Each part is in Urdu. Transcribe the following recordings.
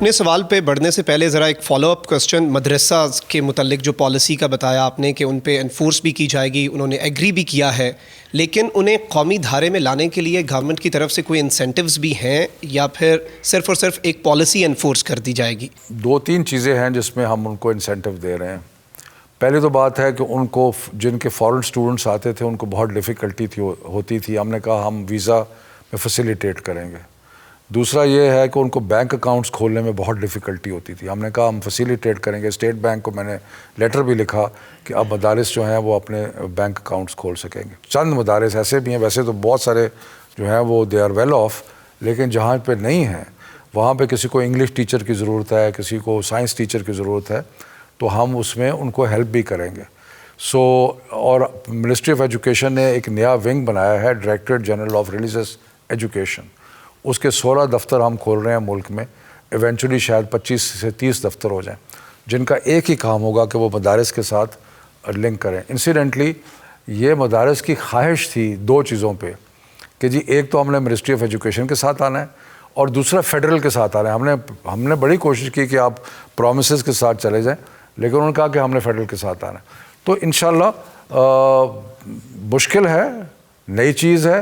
اپنے سوال پہ بڑھنے سے پہلے ذرا ایک فالو اپ کوسچن، مدرسہ کے متعلق جو پالیسی کا بتایا آپ نے کہ ان پہ انفورس بھی کی جائے گی، انہوں نے ایگری بھی کیا ہے، لیکن انہیں قومی دھارے میں لانے کے لیے گورنمنٹ کی طرف سے کوئی انسینٹیوز بھی ہیں یا پھر صرف اور صرف ایک پالیسی انفورس کر دی جائے گی؟ دو تین چیزیں ہیں جس میں ہم ان کو انسینٹیو دے رہے ہیں۔ پہلے تو بات ہے کہ ان کو جن کے فارن سٹوڈنٹس آتے تھے ان کو بہت ڈیفیکلٹی ہوتی تھی، ہم نے کہا ہم ویزا میں فیسیلیٹیٹ کریں گے۔ دوسرا یہ ہے کہ ان کو بینک اکاؤنٹس کھولنے میں بہت ڈیفیکلٹی ہوتی تھی، ہم نے کہا ہم فیسیلیٹیٹ کریں گے۔ اسٹیٹ بینک کو میں نے لیٹر بھی لکھا کہ اب مدارس جو ہیں وہ اپنے بینک اکاؤنٹس کھول سکیں گے۔ چند مدارس ایسے بھی ہیں، ویسے تو بہت سارے جو ہیں وہ دے آر ویل آف، لیکن جہاں پہ نہیں ہیں وہاں پہ کسی کو انگلش ٹیچر کی ضرورت ہے، کسی کو سائنس ٹیچر کی ضرورت ہے، تو ہم اس میں ان کو ہیلپ بھی کریں گے۔ اور منسٹری آف ایجوکیشن نے ایک نیا ونگ بنایا ہے، directorate general of religious education, اس کے 16 دفتر ہم کھول رہے ہیں ملک میں، ایونچولی شاید 25 سے 30 دفتر ہو جائیں، جن کا ایک ہی کام ہوگا کہ وہ مدارس کے ساتھ لنک کریں۔ انسیڈنٹلی یہ مدارس کی خواہش تھی دو چیزوں پہ کہ جی ایک تو ہم نے منسٹری آف ایجوکیشن کے ساتھ آنا ہے اور دوسرا فیڈرل کے ساتھ آنا ہے۔ ہم نے بڑی کوشش کی کہ آپ پرومسز کے ساتھ چلے جائیں، لیکن انہوں نے کہا کہ ہم نے فیڈرل کے ساتھ آنا ہے۔ تو انشاءاللہ مشکل ہے، نئی چیز ہے،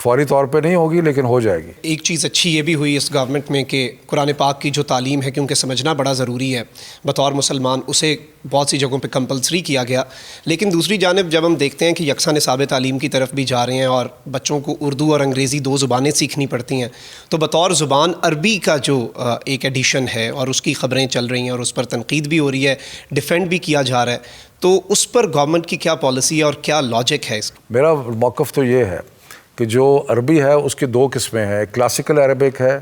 فوری طور پہ نہیں ہوگی لیکن ہو جائے گی۔ ایک چیز اچھی یہ بھی ہوئی اس گورنمنٹ میں کہ قرآن پاک کی جو تعلیم ہے، کیونکہ سمجھنا بڑا ضروری ہے بطور مسلمان، اسے بہت سی جگہوں پہ کمپلسری کیا گیا۔ لیکن دوسری جانب جب ہم دیکھتے ہیں کہ یکساں نصاب تعلیم کی طرف بھی جا رہے ہیں اور بچوں کو اردو اور انگریزی دو زبانیں سیکھنی پڑتی ہیں، تو بطور زبان عربی کا جو ایک ایڈیشن ہے اور اس کی خبریں چل رہی ہیں اور اس پر تنقید بھی ہو رہی ہے، ڈیفینڈ بھی کیا جا رہا ہے، تو اس پر گورنمنٹ کی کیا پالیسی ہے اور کیا لاجک ہے اس؟ میرا موقف تو یہ ہے کہ جو عربی ہے اس کی دو قسمیں ہیں، ایک کلاسیکل عربک ہے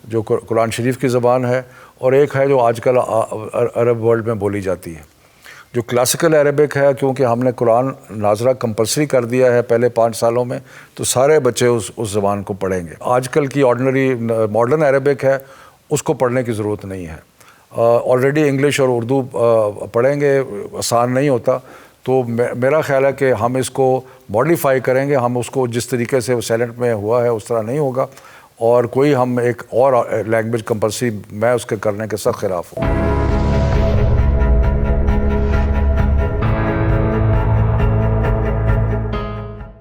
جو قرآن شریف کی زبان ہے، اور ایک ہے جو آج کل عرب ورلڈ میں بولی جاتی ہے۔ جو کلاسیکل عربک ہے، کیونکہ ہم نے قرآن ناظرہ کمپلسری کر دیا ہے پہلے 5 سالوں میں، تو سارے بچے اس زبان کو پڑھیں گے۔ آج کل کی آرڈنری ماڈرن عربک ہے، اس کو پڑھنے کی ضرورت نہیں ہے۔ آلریڈی انگلش اور اردو پڑھیں گے، آسان نہیں ہوتا، تو میرا خیال ہے کہ ہم اس کو ماڈیفائی کریں گے، ہم اس کو جس طریقے سے سیلنٹ میں ہوا ہے اس طرح نہیں ہوگا، اور کوئی ہم ایک اور لینگویج کمپلسری میں اس کے کرنے کے سخت خلاف ہوں۔